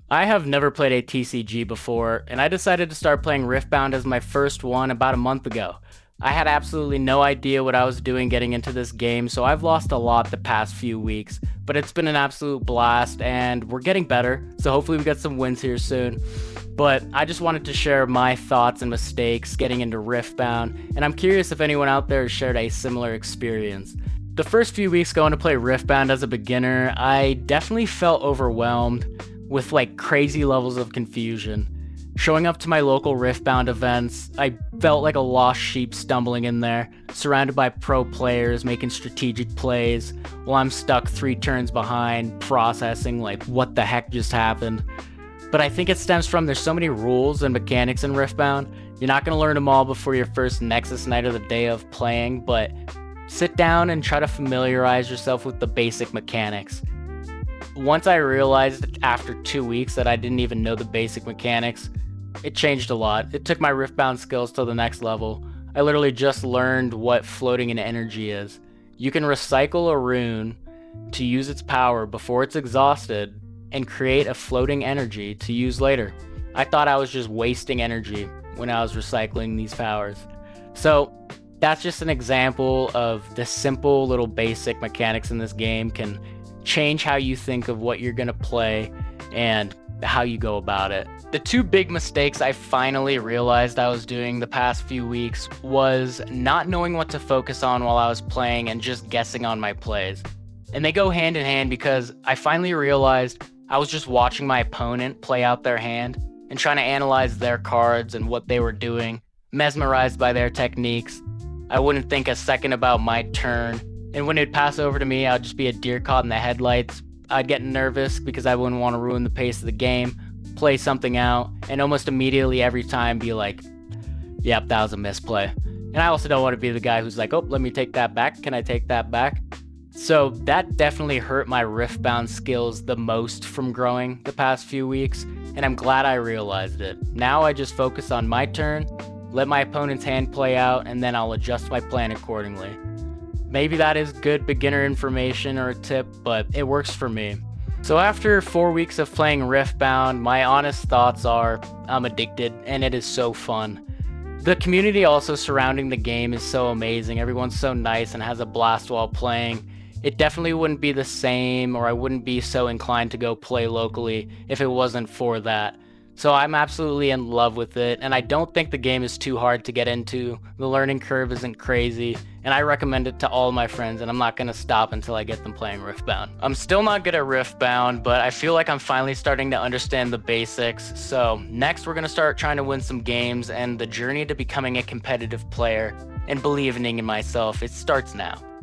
I have never played a TCG before, and I decided to start playing Riftbound as my first one about a month ago. I had absolutely no idea what I was doing getting into this game, so I've lost a lot the past few weeks, but it's been an absolute blast, and we're getting better, so hopefully we get some wins here soon. But I just wanted to share my thoughts and mistakes getting into Riftbound, and I'm curious if anyone out there has shared a similar experience. The first few weeks going to play Riftbound as a beginner, I definitely felt overwhelmed with like crazy levels of confusion. Showing up to my local Riftbound events, I felt like a lost sheep stumbling in there, surrounded by pro players making strategic plays, while I'm stuck 3 turns behind, processing like what the heck just happened. But I think it stems from there's so many rules and mechanics in Riftbound, you're not going to learn them all before your first Nexus night or the day of playing, but sit down and try to familiarize yourself with the basic mechanics. Once I realized after 2 weeks that I didn't even know the basic mechanics, it changed a lot. It took my Riftbound skills to the next level. I literally just learned what floating in energy is. You can recycle a rune to use its power before it's exhausted and create a floating energy to use later. I thought I was just wasting energy when I was recycling these powers. So that's just an example of the simple little basic mechanics in this game can change how you think of what you're going to play and how you go about it. The two big mistakes I finally realized I was doing the past few weeks was not knowing what to focus on while I was playing and just guessing on my plays. And they go hand in hand because I finally realized I was just watching my opponent play out their hand and trying to analyze their cards and what they were doing, mesmerized by their techniques. I wouldn't think a second about my turn, and when it'd pass over to me, I'd just be a deer caught in the headlights. I'd get nervous because I wouldn't want to ruin the pace of the game, play something out, and almost immediately every time be like, yep, that was a misplay. And I also don't want to be the guy who's like, oh, let me take that back. Can I take that back? So that definitely hurt my Riftbound skills the most from growing the past few weeks, and I'm glad I realized it. Now I just focus on my turn, let my opponent's hand play out, and then I'll adjust my plan accordingly. Maybe that is good beginner information or a tip, but it works for me. So after 4 weeks of playing Riftbound, my honest thoughts are I'm addicted and it is so fun. The community also surrounding the game is so amazing. Everyone's so nice and has a blast while playing. It definitely wouldn't be the same, or I wouldn't be so inclined to go play locally if it wasn't for that. So I'm absolutely in love with it, and I don't think the game is too hard to get into. The learning curve isn't crazy, and I recommend it to all my friends, and I'm not going to stop until I get them playing Riftbound. I'm still not good at Riftbound, but I feel like I'm finally starting to understand the basics. So next we're going to start trying to win some games, and the journey to becoming a competitive player and believing in myself, it starts now.